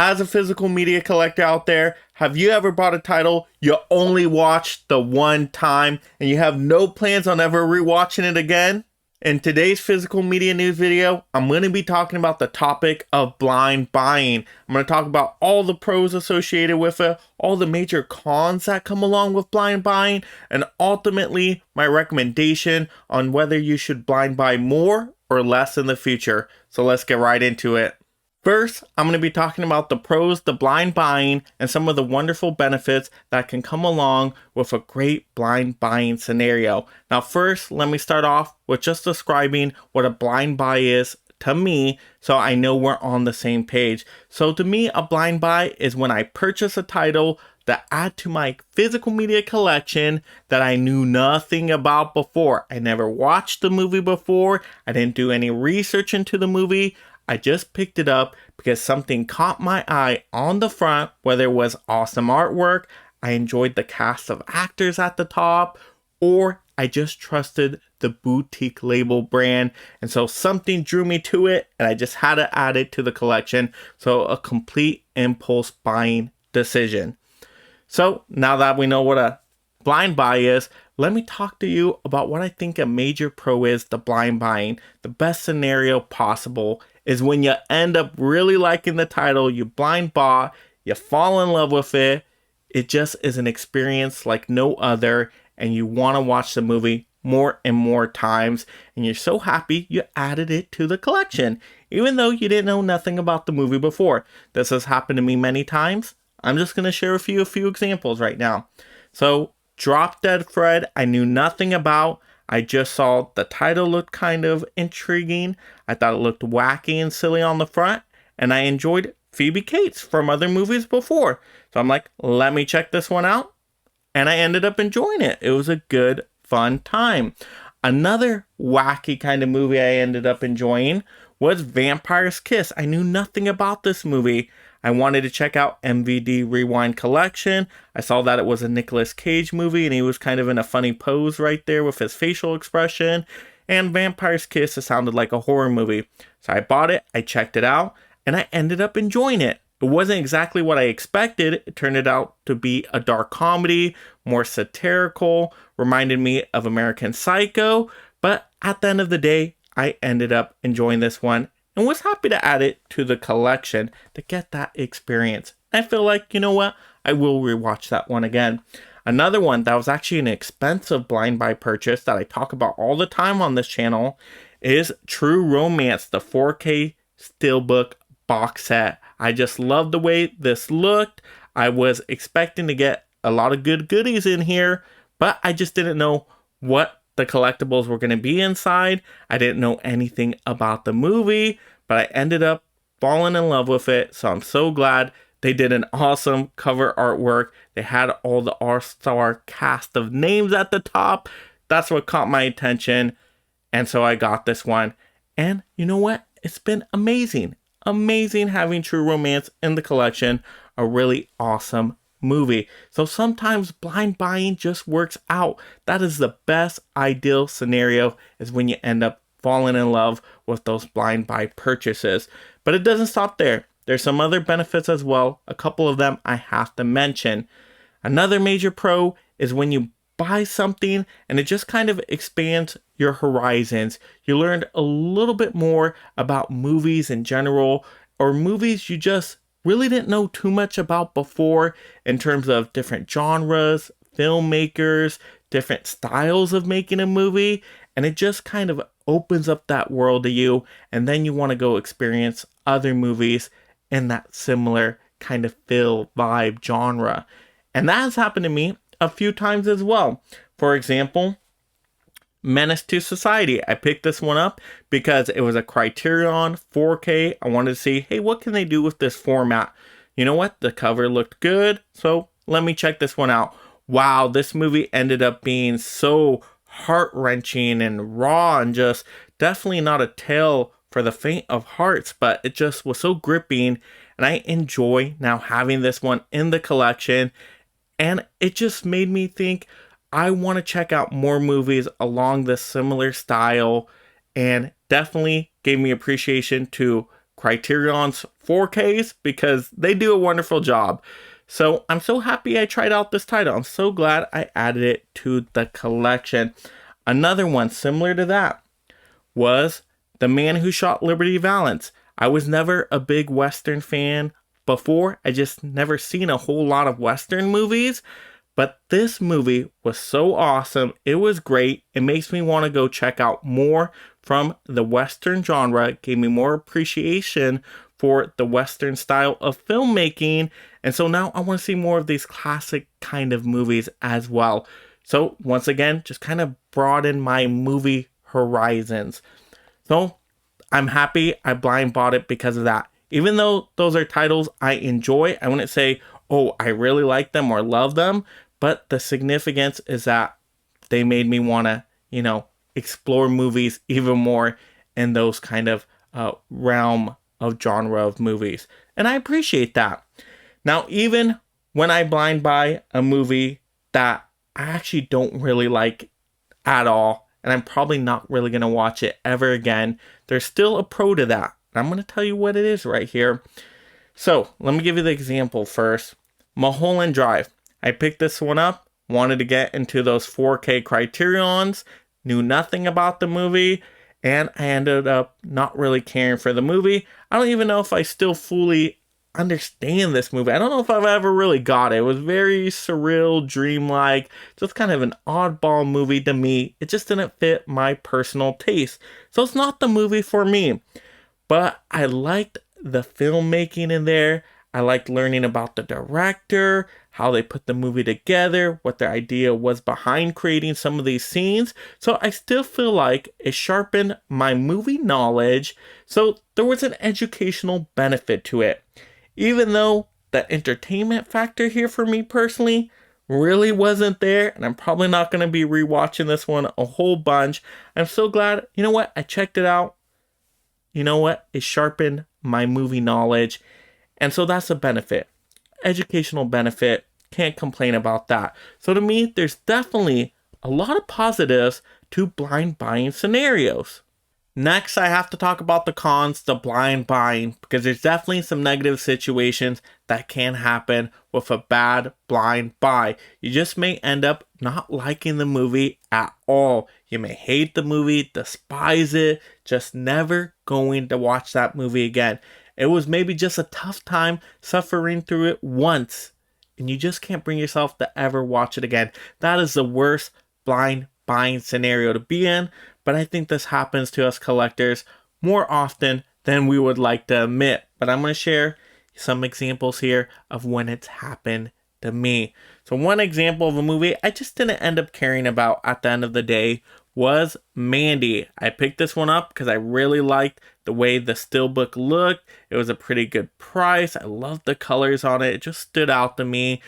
As a physical media collector out there, have you ever bought a title you only watched the one time and you have no plans on ever rewatching it again? In today's physical media news video, I'm going to be talking about the topic of blind buying. I'm going to talk about all the pros associated with it, all the major cons that come along with blind buying, and ultimately my recommendation on whether you should blind buy more or less in the future. So let's get right into it. First, I'm going to be talking about the pros to blind buying and some of the wonderful benefits that can come along with a great blind buying scenario. Now first, let me start off with just describing what a blind buy is to me so I know we're on the same page. So to me, a blind buy is when I purchase a title to add to my physical media collection that I knew nothing about before. I never watched the movie before. I didn't do any research into the movie. I just picked it up because something caught my eye on the front, whether it was awesome artwork, I enjoyed the cast of actors at the top, or I just trusted the boutique label brand. And so something drew me to it and I just had to add it to the collection. So a complete impulse buying decision. So now that we know what a blind buy is, let me talk to you about what I think a major pro is to blind buying. The best scenario possible is when you end up really liking the title, you blind bought, you fall in love with it. It just is an experience like no other, and you want to watch the movie more and more times, and you're so happy you added it to the collection, even though you didn't know nothing about the movie before. This has happened to me many times. I'm just going to share a few examples right now. So, Drop Dead Fred, I knew nothing about. I just saw the title looked kind of intriguing. I thought it looked wacky and silly on the front, and I enjoyed Phoebe Cates from other movies before. So I'm like, let me check this one out, and I ended up enjoying it. It was a good, fun time. Another wacky kind of movie I ended up enjoying was Vampire's Kiss. I knew nothing about this movie. I wanted to check out MVD Rewind Collection. I saw that it was a Nicolas Cage movie and he was kind of in a funny pose right there with his facial expression. And Vampire's Kiss, it sounded like a horror movie. So I bought it, I checked it out, and I ended up enjoying it. It wasn't exactly what I expected. It turned out to be a dark comedy, more satirical, reminded me of American Psycho. But at the end of the day, I ended up enjoying this one and was happy to add it to the collection to get that experience. I feel like, you know what, I will rewatch that one again. Another one that was actually an expensive blind buy purchase that I talk about all the time on this channel is True Romance, the 4K Steelbook box set. I just love the way this looked. I was expecting to get a lot of good goodies in here, but I just didn't know what the collectibles were going to be inside. I didn't know anything about the movie, but I ended up falling in love with it. So I'm so glad they did an awesome cover artwork. They had all the all-star cast of names at the top. That's what caught my attention. And so I got this one. And you know what? It's been amazing. Amazing having True Romance in the collection. A really awesome movie. So sometimes blind buying just works out. That is the best ideal scenario, is when you end up falling in love with those blind buy purchases. But it doesn't stop there. There's some other benefits as well. A couple of them I have to mention. Another major pro is when you buy something and it just kind of expands your horizons. You learned a little bit more about movies in general, or movies you just really didn't know too much about before, in terms of different genres, filmmakers, different styles of making a movie, and it just kind of opens up that world to you, and then you want to go experience other movies in that similar kind of feel, vibe, genre. And that has happened to me a few times as well. For example, Menace to Society. I picked this one up because it was a Criterion 4K. I wanted to see, hey, what can they do with this format? You know what? The cover looked good, so let me check this one out. Wow, this movie ended up being so heart-wrenching and raw, and just definitely not a tale for the faint of hearts, but it just was so gripping, and I enjoy now having this one in the collection, and it just made me think, I want to check out more movies along this similar style, and definitely gave me appreciation to Criterion's 4Ks because they do a wonderful job. So I'm so happy I tried out this title. I'm so glad I added it to the collection. Another one similar to that was The Man Who Shot Liberty Valance. I was never a big Western fan before. I just never seen a whole lot of Western movies. But this movie was so awesome. It was great. It makes me want to go check out more from the Western genre. It gave me more appreciation for the Western style of filmmaking. And so now I want to see more of these classic kind of movies as well. So once again, just kind of broaden my movie horizons. So I'm happy I blind bought it because of that. Even though those are titles I enjoy, I wouldn't say, oh, I really like them or love them. But the significance is that they made me want to, explore movies even more in those kind of realm of genre of movies. And I appreciate that. Now, even when I blind buy a movie that I actually don't really like at all, and I'm probably not really going to watch it ever again, there's still a pro to that. I'm going to tell you what it is right here. So, let me give you the example first. Mulholland Drive. I picked this one up, wanted to get into those 4K Criterions, knew nothing about the movie, and I ended up not really caring for the movie. I don't even know if I still fully understand this movie. I don't know if I've ever really got it. It was very surreal, dreamlike, just kind of an oddball movie to me. It just didn't fit my personal taste. So it's not the movie for me. But I liked the filmmaking in there. I liked learning about the director, how they put the movie together, what their idea was behind creating some of these scenes. So I still feel like it sharpened my movie knowledge. So there was an educational benefit to it. Even though the entertainment factor here for me personally really wasn't there, and I'm probably not going to be rewatching this one a whole bunch, I'm so glad, I checked it out. It sharpened my movie knowledge. And so that's a benefit. Educational benefit. Can't complain about that. So to me, there's definitely a lot of positives to blind buying scenarios. Next, I have to talk about the cons to blind buying, because there's definitely some negative situations that can happen with a bad blind buy. You just may end up not liking the movie at all. You may hate the movie, despise it, just never going to watch that movie again. It was maybe just a tough time suffering through it once, and you just can't bring yourself to ever watch it again. That is the worst blind buying scenario to be in, but I think this happens to us collectors more often than we would like to admit. But I'm going to share some examples here of when it's happened to me. So one example of a movie I just didn't end up caring about at the end of the day was Mandy. I picked this one up because I really liked the way the steelbook looked. It was a pretty good price. I loved the colors on it. It just stood out to me.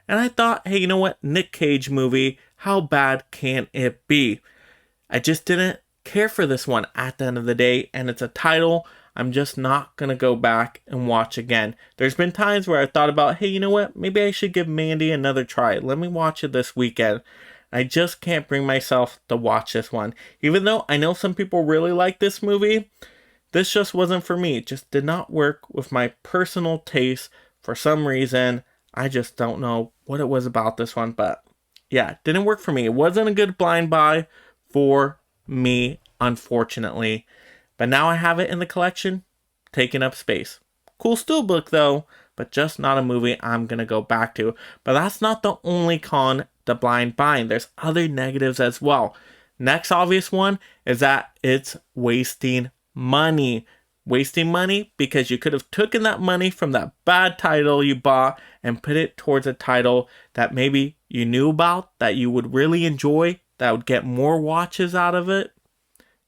And I thought, hey, you know what? Nick Cage movie, how bad can it be? I just didn't care for this one at the end of the day. And it's a title I'm just not going to go back and watch again. There's been times where I thought about, hey, you know what? Maybe I should give Mandy another try. Let me watch it this weekend. I just can't bring myself to watch this one. Even though I know some people really like this movie, this just wasn't for me. It just did not work with my personal taste for some reason. I just don't know what it was about this one, but yeah, it didn't work for me. It wasn't a good blind buy for me, unfortunately. But now I have it in the collection, taking up space. Cool steelbook though, but just not a movie I'm going to go back to. But that's not the only con to blind buying. There's other negatives as well. Next obvious one is that it's wasting money. Wasting money because you could have taken that money from that bad title you bought and put it towards a title that maybe you knew about, that you would really enjoy, that would get more watches out of it.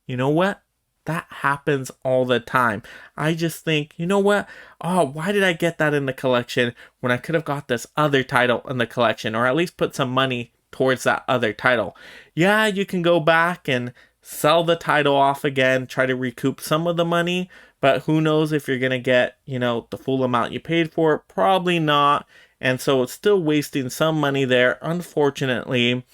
You know what? That happens all the time. I just think, you know what? Oh, why did I get that in the collection when I could have got this other title in the collection, or at least put some money towards that other title? Yeah, you can go back and sell the title off again, try to recoup some of the money, but who knows if you're going to get, the full amount you paid for it? Probably not. And so it's still wasting some money there, unfortunately.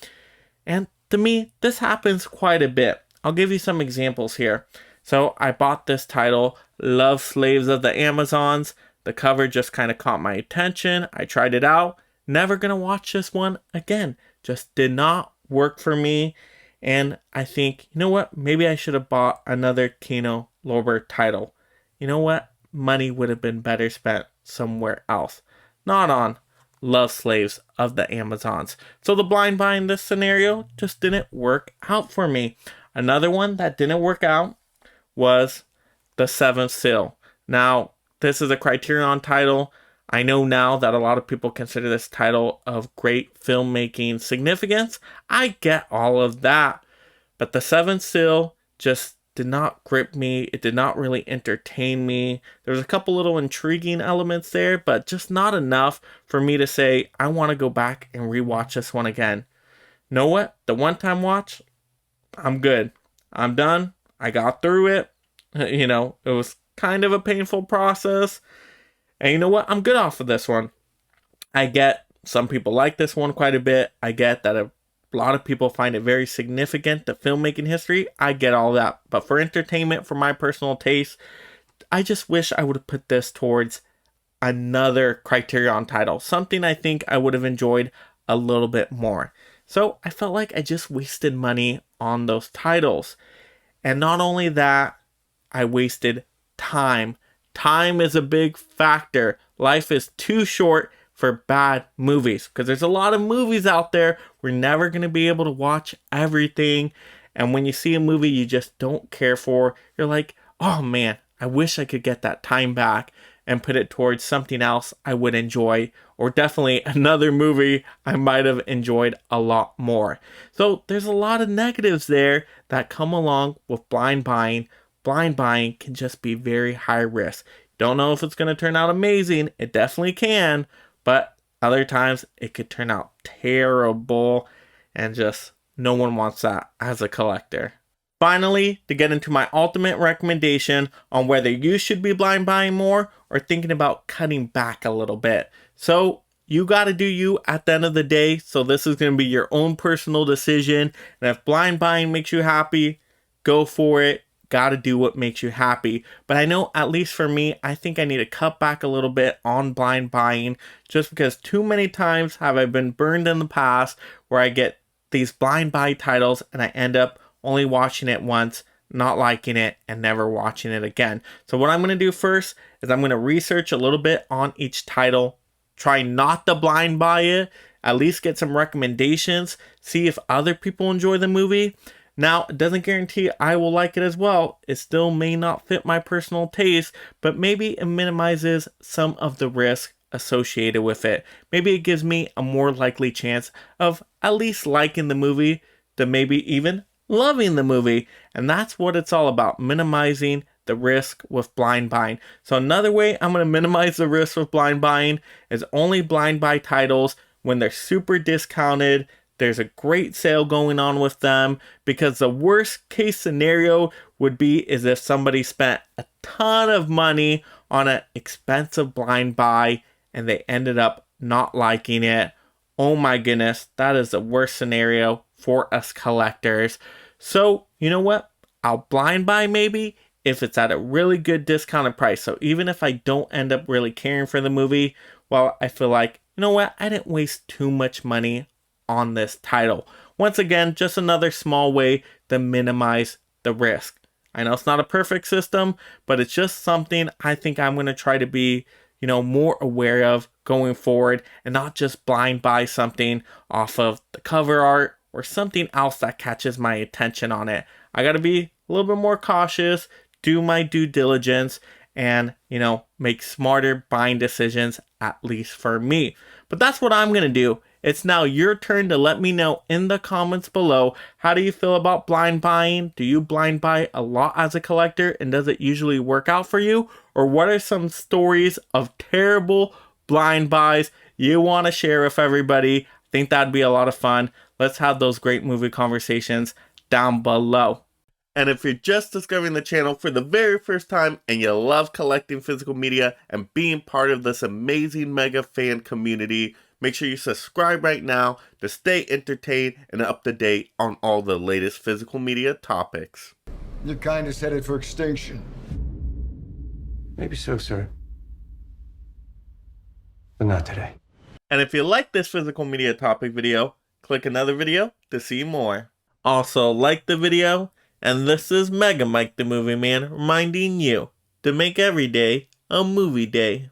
And to me, this happens quite a bit. I'll give you some examples here. So I bought this title, Love Slaves of the Amazons. The cover just kind of caught my attention. I tried it out. Never gonna watch this one again. Just did not work for me. And I think, you know what? Maybe I should have bought another Kino Lorber title. You know what? Money would have been better spent somewhere else. Not on Love Slaves of the Amazons. So the blind buy in this scenario just didn't work out for me. Another one that didn't work out was The Seventh Seal. Now, this is a Criterion title. I know now that a lot of people consider this title of great filmmaking significance. I get all of that. But The Seventh Seal just did not grip me. It did not really entertain me. There was a couple little intriguing elements there, but just not enough for me to say, I want to go back and rewatch this one again. Know what? The one-time watch, I'm good. I'm done. I got through it. You know, it was kind of a painful process. And you know what? I'm good off of this one. I get some people like this one quite a bit. I get that a lot of people find it very significant to filmmaking history. I get all that. But for entertainment, for my personal taste, I just wish I would have put this towards another Criterion title. Something I think I would have enjoyed a little bit more. So I felt like I just wasted money on those titles. And not only that, I wasted time. Time is a big factor. Life is too short for bad movies, because there's a lot of movies out there. We're never going to be able to watch everything. And when you see a movie you just don't care for, you're like, oh man, I wish I could get that time back and put it towards something else I would enjoy, or definitely another movie I might have enjoyed a lot more. So there's a lot of negatives there that come along with blind buying. Blind buying can just be very high risk. Don't know if it's going to turn out amazing. It definitely can, but other times it could turn out terrible, and just no one wants that as a collector. Finally, to get into my ultimate recommendation on whether you should be blind buying more or thinking about cutting back a little bit. So you got to do you at the end of the day. So this is going to be your own personal decision. And if blind buying makes you happy, go for it. Got to do what makes you happy. But I know, at least for me, I think I need to cut back a little bit on blind buying, just because too many times have I been burned in the past where I get these blind buy titles and I end up only watching it once, not liking it, and never watching it again. So what I'm going to do first is I'm going to research a little bit on each title, try not to blind buy it, at least get some recommendations, see if other people enjoy the movie. Now, it doesn't guarantee I will like it as well. It still may not fit my personal taste, but maybe it minimizes some of the risk associated with it. Maybe it gives me a more likely chance of at least liking the movie than maybe even loving the movie. And that's what it's all about, minimizing the risk with blind buying. So another way I'm going to minimize the risk with blind buying is only blind buy titles when they're super discounted. There's a great sale going on with them, because the worst case scenario would be is if somebody spent a ton of money on an expensive blind buy and they ended up not liking it. Oh my goodness, that is the worst scenario for us collectors. So, you know what? I'll blind buy maybe if it's at a really good discounted price. So even if I don't end up really caring for the movie, well, I feel like, you know what? I didn't waste too much money on this title. Once again, just another small way to minimize the risk. I know it's not a perfect system, but it's just something I think I'm going to try to be, more aware of going forward, and not just blind buy something off of the cover art or something else that catches my attention on it. I got to be a little bit more cautious, do my due diligence, and, make smarter buying decisions, at least for me. But that's what I'm going to do. It's now your turn to let me know in the comments below. How do you feel about blind buying? Do you blind buy a lot as a collector, and does it usually work out for you? Or what are some stories of terrible blind buys you want to share with everybody? I think that'd be a lot of fun. Let's have those great movie conversations down below. And if you're just discovering the channel for the very first time and you love collecting physical media and being part of this amazing mega fan community, make sure you subscribe right now to stay entertained and up to date on all the latest physical media topics. Your kind is headed for extinction. Maybe so, sir. But not today. And if you like this physical media topic video, click another video to see more. Also, like the video, and this is Mega Mike the Movie Man reminding you to make every day a movie day.